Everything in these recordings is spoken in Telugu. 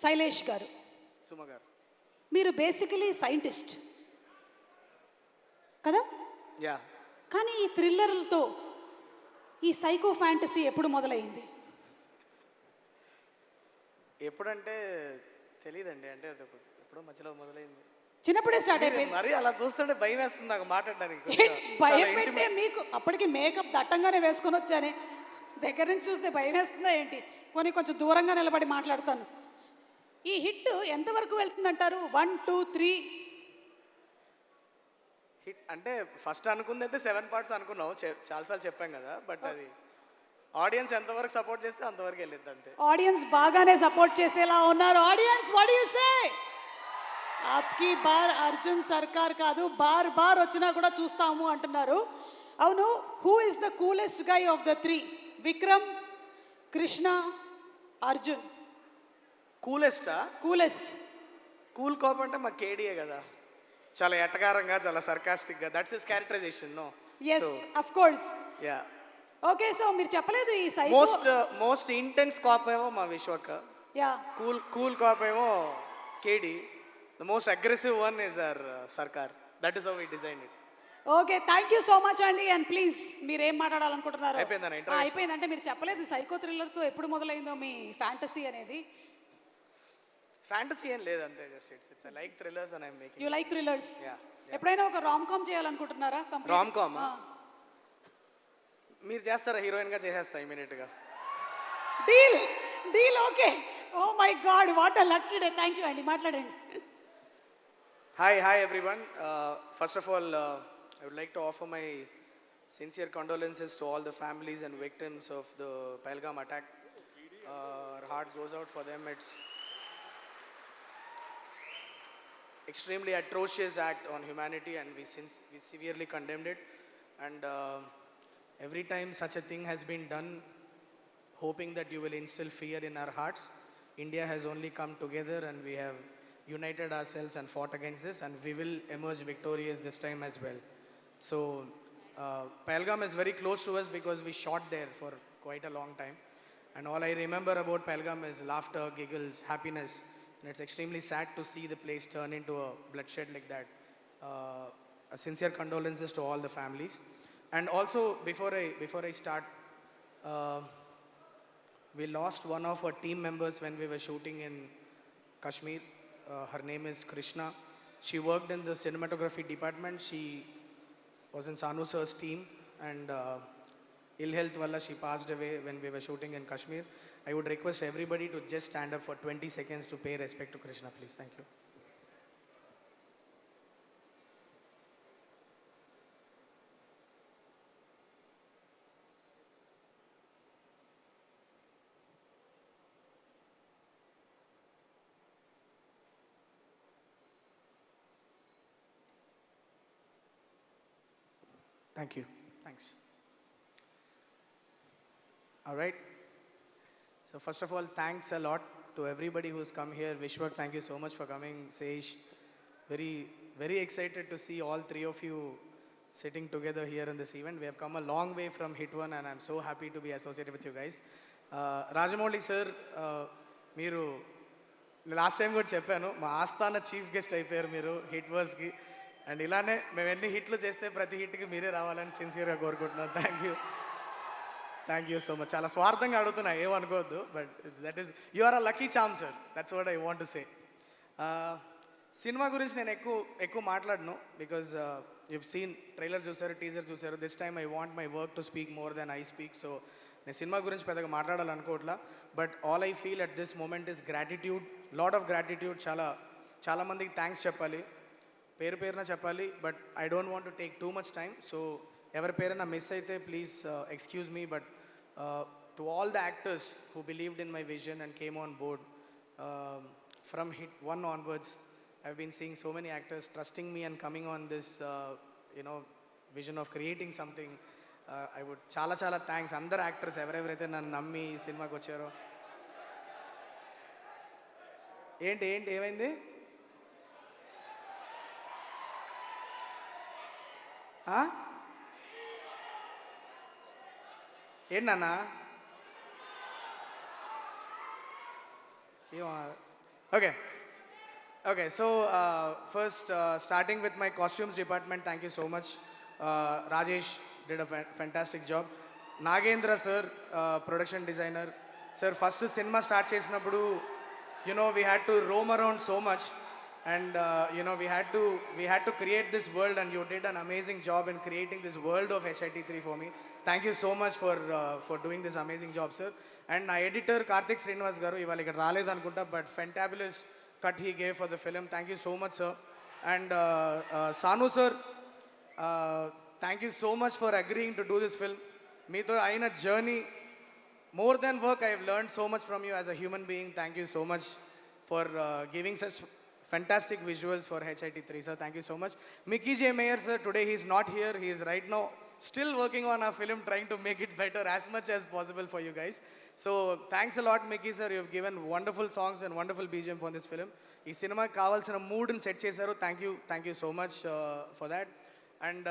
శైలేష్ గారు, సుమ గారు. మీరు బేసికలీ సైంటిస్ట్ కదా? యా. కానీ ఈ థ్రిల్లర్లతో ఈ సైకో ఫ్యాంటసీ ఎప్పుడు మొదలైంది? ఎప్పుడంటే తెలియదండి, అంటే అది ఎప్పుడో మధ్యలో మొదలైంది. చిన్నప్పుడే స్టార్ట్ మీరు అయిపోయింది. మరి అలా చూస్తుంటే భయం వేస్తుంది నాకు మాట్లాడడానికి. భయం పెట్టే మీకు అప్పటికి మేకప్ దట్టంగానే వేసుకొని వచ్చానే, దగ్గర నుంచి చూస్తే భయం వేస్తుందా ఏంటి? కొంచెం దూరంగా నిలబడి మాట్లాడతాను. ఈ హిట్ ఎంతవరకు వెళ్తుందంటారు? 1, 2, 3 హిట్ అంటే ఫస్ట్ అనుకుంది అయితే 7 పార్ట్స్ అనుకున్నాం, చాలాసార్లు చెప్పాం కదా. బట్ అది ఆడియన్స్ ఎంతవరకు సపోర్ట్ చేస్తే అంతవరకు వెళ్ళిద్ది అంతే. ఆడియన్స్ బాగానే సపోర్ట్ చేసేలా ఉన్నారు. Audience what do you say? ఆప్కి బార్ అర్జున్ సర్కార్ కాదు, బార్ బార్ వచ్చినా కూడా చూస్తాము అంటున్నారు. అవును, who is the coolest guy of the 3? Vikram, Krishna, Arjun. కూలెస్టా? కూలెస్ట్. కూల్ కాప్ అంటే మా కేడీఏ కదా, చాలా ఎటకారంగా, చాలా సర్కాస్టిక్గా. That's his characterization. No. Yes, of course. Yeah. Okay, so మీరు చెప్పలేదు ఈ సైకో. మోస్ట్ ఇంటెన్స్ కాప్ ఏమో మా విశ్వక్క. యా. కూల్ కాప్ ఏమో కేడి. The most aggressive one is our Sarkar. That is how we designed it. Okay, thank you so much అండి. అండ్ ప్లీజ్, మీరు ఏం మాట్లాడాలనుకుంటున్నారు? అయిపోయిందంటే మీరు చెప్పలేదు సైకో థ్రిల్లర్తో ఎప్పుడు మొదలైందో మీ ఫ్యాంటసీ అనేది. ఫ్యాంటసీ ఏం లేదు, అంతే. Just it's like thrillers and I am making. You like thrillers? ఎప్పుడైనా ఒక రామ్ కామ్ చేయాలనుకుంటున్నారా? రామ్ కామ్ మీరు చేస్తారా? హీరోయిన్ గా చేసేస్తా ఇమీడియట్ గా. Deal deal. Okay. Oh my God, what a lucky day. Thank you అండి, మాట్లాడండి. Hi everyone. First of all, I would like to offer my sincere condolences to all the families and victims of the Pahalgam attack. Our heart goes out for them. It's extremely atrocious act on humanity, and we severely condemned it. And every time such a thing has been done, hoping that you will instill fear in our hearts, India has only come together and we have united ourselves and fought against this, and we will emerge victorious this time as well. So Pahalgam is very close to us because we shot there for quite a long time, and all I remember about Pahalgam is laughter, giggles, happiness, and it's extremely sad to see the place turn into a bloodshed like that. A sincere condolences to all the families. And also before I start, we lost one of our team members when we were shooting in Kashmir. Her name is Krishna. She worked in the cinematography department. She was in Sanu sir's team, and ill health walla she passed away when we were shooting in Kashmir. I would request everybody to just stand up for 20 seconds to pay respect to Krishna, please. Thank you. Thank you. Thanks. All right. So first of all, thanks a lot to everybody who's come here. Vishwak, thank you so much for coming. Seish, very excited to see all three of you sitting together here in this event. We have come a long way from Hit 1, and I'm so happy to be associated with you guys. Rajamouli sir, మీరు లాస్ట్ టైం కూడా చెప్పాను, మా ఆస్థాన చీఫ్ గెస్ట్ అయిపోయారు మీరు హిట్ వర్స్కి. అండ్ ఇలానే మేము ఎన్ని హిట్లు చేస్తే ప్రతి హిట్కి మీరే రావాలని సిన్సియర్గా కోరుకుంటున్నాను. Thank you so much. చాలా స్వార్థంగా అడుగుతున్నా, ఏమనుకోవద్దు. But that is, you are a lucky charm sir. That's what I want to say. Cinema గురించి నేను ఎక్కువ మాట్లాడను, బికాజ్ you've seen ట్రైలర్ చూసారు, టీజర్ చూసారు. This time I want my work to speak more then I speak. So నేను సినిమా గురించి పెద్దగా మాట్లాడాలనుకోవట్లా. But all I feel at this moment is gratitude, lot of gratitude. చాలా మందికి థ్యాంక్స్ చెప్పాలి, పేరున చెప్పాలి. But I don't want to take too much time. So ఎవరి పేరైనా మిస్ అయితే please excuse me. But to all the actors who believed in my vision and came on board from Hit 1 onwards, I've been seeing so many actors trusting me and coming on this vision of creating something. I would చాలా థ్యాంక్స్ అందరు యాక్టర్స్ ఎవరెవరైతే నన్ను నమ్మి ఈ సినిమాకి వచ్చారో. ఏంటి ఏమైంది? ఏంటన్నా Okay, so first, starting with my costumes department, thank you so much. Rajesh did a fantastic job. Nagendra sir, production designer. Sir, first cinema start చేసినప్పుడు, you know, we had to roam around so much, and you know, we had to create this world, and you did an amazing job in creating this world of HIT3 for me. Thank you so much for doing this amazing job, sir. And my editor Karthik Srinivas garu ఇవాళ ఇక్కడ రాలేదు అనుకుంటా, but fantabulous cut he gave for the film. Thank you so much, sir. And Sanu sir, thank you so much for agreeing to do this film. Meeto aina journey, more than work, I have learned so much from you as a human being. Thank you so much for giving such fantastic visuals for HIT3, sir. Thank you so much. Mickey J. Mayer, sir, today he's not here. He is right now still working on our film, trying to make it better as much as possible for you guys. So thanks a lot, Mickey, sir. You have given wonderful songs and wonderful BGM for this film. Ee cinema kavalsina mood ni set chesaru. Thank you so much for that. And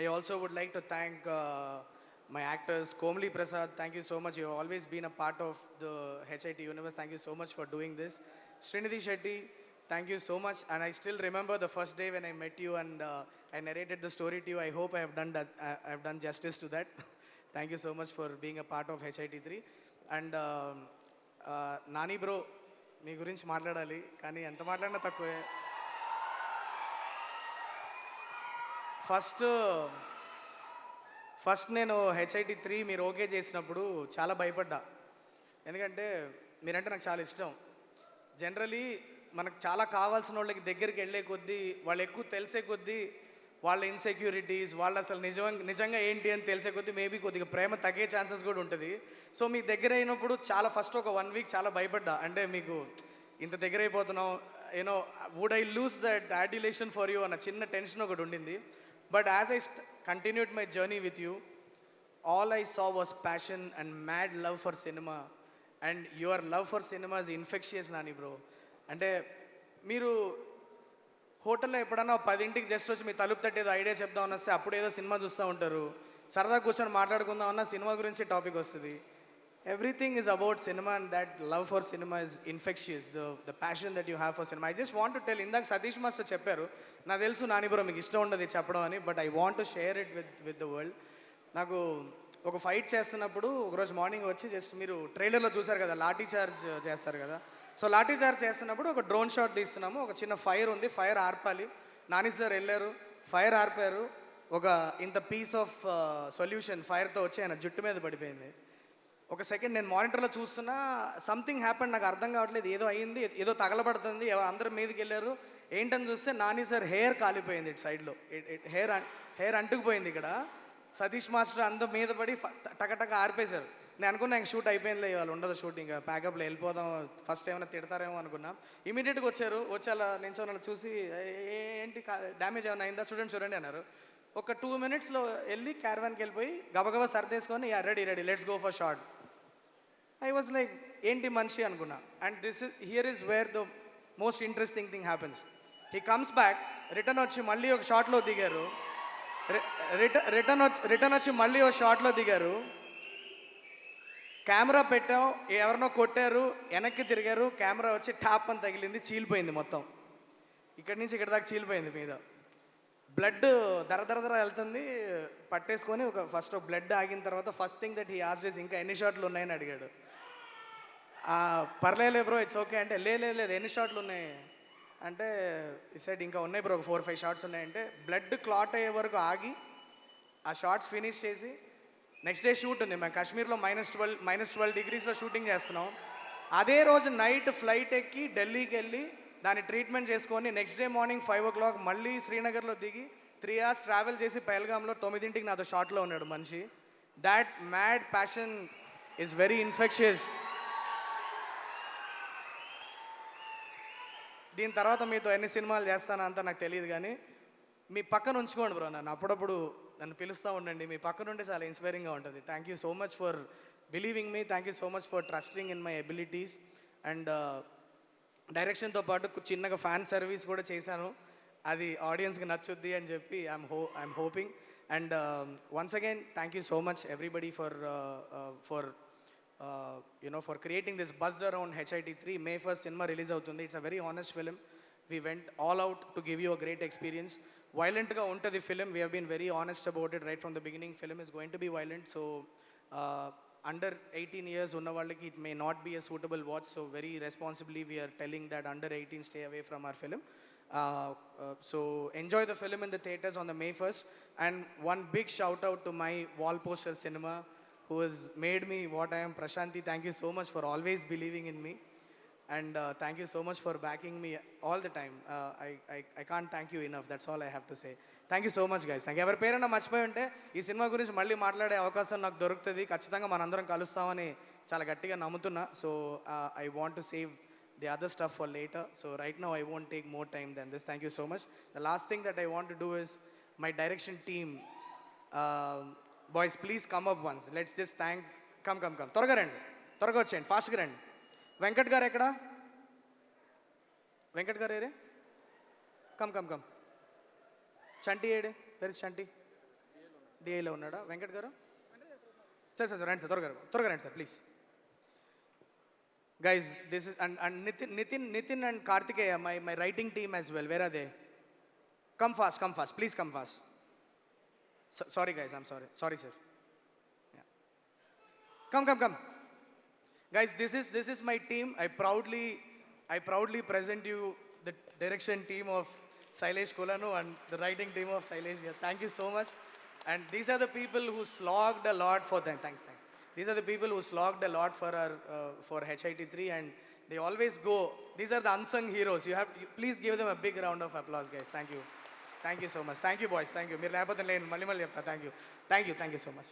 I also would like to thank my actors, Komli Prasad. Thank you so much. You have always been a part of the HIT universe. Thank you so much for doing this. Srinidhi Shetty, thank you so much. And I still remember the first day when I met you and I narrated the story to you. I hope I have done that. I have done justice to that. Thank you so much for being a part of HIT3. And Nani bro, మీ గురించి మాట్లాడాలి, కానీ ఎంత మాట్లాడినా తక్కువే. ఫస్ట్ నేను HIT3 మీరు ఓకే చేసినప్పుడు చాలా భయపడ్డా, ఎందుకంటే మీరంటే నాకు చాలా ఇష్టం. జనరలీ మనకు చాలా కావాల్సిన వాళ్ళకి దగ్గరికి వెళ్ళే కొద్దీ, వాళ్ళు ఎక్కువ తెలిసే కొద్దీ, వాళ్ళ ఇన్సెక్యూరిటీస్, వాళ్ళు అసలు నిజంగా ఏంటి అని తెలిసే కొద్దీ మేబీ కొద్దిగా ప్రేమ తగ్గే ఛాన్సెస్ కూడా ఉంటుంది. సో మీ దగ్గర అయినప్పుడు చాలా ఫస్ట్ ఒక 1 వీక్ చాలా భయపడ్డా, అంటే మీకు ఇంత దగ్గర అయిపోతున్నాం, you know would I lose that adulation for you అన్న చిన్న టెన్షన్ ఒకటి ఉండింది. But as I continued my journey with you, all I saw was passion and mad love for cinema. And your love for cinema is infectious Nani bro. అంటే మీరు హోటల్లో ఎప్పుడన్నా 10ంటికి జస్ట్ వచ్చి మీ తలుపు తట్టేదో ఐడియా చెప్దామని వస్తే అప్పుడు ఏదో సినిమా చూస్తూ ఉంటారు, సరదా కూర్చొని మాట్లాడుకుందామన్నా సినిమా గురించి టాపిక్ వస్తుంది. Everything is about cinema and that love for cinema is infectious, the passion that you have for cinema. I just want to tell, ఇందాక సతీష్ మాస్టర్ చెప్పారు, నాకు తెలుసు నానిబ్రో మీకు ఇష్టం ఉండదు చెప్పడం అని, but I want to share it with the world. నాకు ఒక ఫైట్ చేస్తున్నప్పుడు ఒకరోజు మార్నింగ్ వచ్చి, జస్ట్ మీరు ట్రైలర్లో చూసారు కదా లాఠీ చార్జ్ చేస్తారు కదా, సో లాఠీ చార్జ్ చేస్తున్నప్పుడు ఒక డ్రోన్ షాట్ తీస్తున్నాము, ఒక చిన్న ఫైర్ ఉంది, ఫైర్ ఆర్పాలి. నాని సార్ వెళ్ళారు, ఫైర్ ఆర్పారు, ఒక ఇంత పీస్ ఆఫ్ సొల్యూషన్ ఫైర్తో వచ్చి ఆయన జుట్టు మీద పడిపోయింది. ఒక సెకండ్ నేను మానిటర్లో చూస్తున్నా, సంథింగ్ హ్యాపెన్, నాకు అర్థం కావట్లేదు, ఏదో అయ్యింది, ఏదో తగలబడుతుంది, అందరి మీదకి వెళ్ళారు, ఏంటని చూస్తే నాని సార్ హెయిర్ కాలిపోయింది, ఇటు సైడ్లో హెయిర్ అంటుకుపోయింది. ఇక్కడ సతీష్ మాస్టర్ అందరి మీద పడి టకటక ఆర్పేశారు. నేను అనుకున్నా ఇంక షూట్ అయిపోయిందిలే, ఇవాళ ఉండదు షూట్, ఇంకా ప్యాకప్లో వెళ్ళిపోదాం, ఫస్ట్ ఏమైనా తిడతారేమో అనుకున్నా. ఇమీడియట్గా వచ్చి అలా నించోని చూసి, ఏంటి డ్యామేజ్ ఏమైనా అయిందా, చూడండి అన్నారు. ఒక 2 minutesలో వెళ్ళి క్యారవాన్కి వెళ్ళిపోయి గబగబా సర్దేసుకొని, ready let's go for shot. I was like, ఏంటి మనిషి అనుకున్నా. And here is where the most interesting thing happens. He comes back, return వచ్చి మళ్ళీ ఒక షాట్లో దిగారు, రిటర్న్ వచ్చి మళ్ళీ ఒక షాట్లో దిగారు, కెమెరా పెట్టాం, ఎవరినో కొట్టారు, వెనక్కి తిరిగారు, కెమెరా వచ్చి టాప్ అని తగిలింది, చీలిపోయింది మొత్తం, ఇక్కడి నుంచి ఇక్కడ దాకా చీలిపోయింది మీద. బ్లడ్ దర వెళ్తుంది, పట్టేసుకొని ఫస్ట్ బ్లడ్ ఆగిన తర్వాత first thing that he asked is, ఇంకా ఎన్ని షాట్లు ఉన్నాయని అడిగాడు. పర్లేలే బ్రో, ఇట్స్ ఓకే అంటే, లేదు ఎన్ని షాట్లు ఉన్నాయి అంటే, సైడ్ ఇంకా ఉన్నాయి బ్రో, ఒక 4-5 షాట్స్ ఉన్నాయంటే, బ్లడ్ క్లాట్ అయ్యే వరకు ఆగి ఆ షార్ట్స్ ఫినిష్ చేసి, నెక్స్ట్ డే షూట్ ఉంది, మేము కాశ్మీర్లో -12 degreesలో షూటింగ్ చేస్తున్నాం. అదే రోజు నైట్ ఫ్లైట్ ఎక్కి ఢిల్లీకి వెళ్ళి దాన్ని ట్రీట్మెంట్ చేసుకొని, నెక్స్ట్ డే మార్నింగ్ 5 o'clock మళ్ళీ శ్రీనగర్లో దిగి 3 hours ట్రావెల్ చేసి పహల్గామ్లో 9ంటికి నాతో షాట్లో ఉన్నాడు మనిషి. That mad passion is very infectious. దీని తర్వాత మీతో ఎన్ని సినిమాలు చేస్తానో అంతా నాకు తెలియదు, కానీ మీ పక్కన ఉంచుకోండి బ్రో, నన్ను అప్పుడప్పుడు నన్ను పిలుస్తూ ఉండండి, మీ పక్కన ఉంటే చాలా ఇన్స్పైరింగ్గా ఉంటుంది. Thank you so much for believing me, thank you so much for trusting in my abilities. And డైరెక్షన్తో పాటు చిన్నగా ఫ్యాన్ సర్వీస్ కూడా చేశాను, అది ఆడియన్స్కి నచ్చుద్ది అని చెప్పి I'm hoping. And once again thank you so much everybody for for creating this buzz around HIT3. May 1st cinema release అవుతుంది. It's a very honest film. We went all out to give you a great experience. Violent ga untadi film. We have been very honest about it right from the beginning. Film is going to be violent. So under 18 years ఉన్న వాళ్ళకి it may not be a suitable watch. So very responsibly we are telling that under 18 stay away from our film. So enjoy the film in the theaters on the May 1st. And one big shout out to my wall poster cinema who has made me what I am. Prashanti, thank you so much for always believing in me. And thank you so much for backing me all the time. I can't thank you enough. That's all I have to say. Thank you so much, guys. Thank you. ఎవరి పేరైనా మర్చిపోయి ఉంటే ఈ సినిమా గురించి మళ్ళీ మాట్లాడే అవకాశం నాకు దొరుకుతుంది. ఖచ్చితంగా మనందరం కలుస్తామని చాలా గట్టిగా నమ్ముతున్నా. So I want to save the other stuff for later. So right now I won't take more time than this. Thank you so much. The last thing that I want to do is my direction team. Boys, please come up once. Let's just thank. Come. త్వరగా రండి, త్వరగా వచ్చేయండి, ఫాస్ట్గా రండి. వెంకట్ గారు ఎక్కడ? వెంకట్ గారు ఏరే? కమ్. చంటి ఏడే? వెర్ ఇస్ చంటి? డిఐలో ఉన్నాడా? వెంకట్ గారు సార్ రండి సార్, త్వరగా రండి sir please. Guys, this is and Nitin and Kartikeya, my writing team as well. Where are they? Come fast. Please come fast. Sorry guys, I'm sorry. Sorry sir. Yeah. Come. Guys, this is my team. I proudly present you the direction team of Sailesh Kolanu and the writing team of Sailesh. Yeah, thank you so much. And these are the people who slogged a lot for them. Thanks. These are the people who slogged a lot for our for HIT3, and they always go. These are the unsung heroes. Please give them a big round of applause, guys. Thank you so much. Thank you, boys. Thank you. Meer lepothe lenu malli chepta. Thank you so much.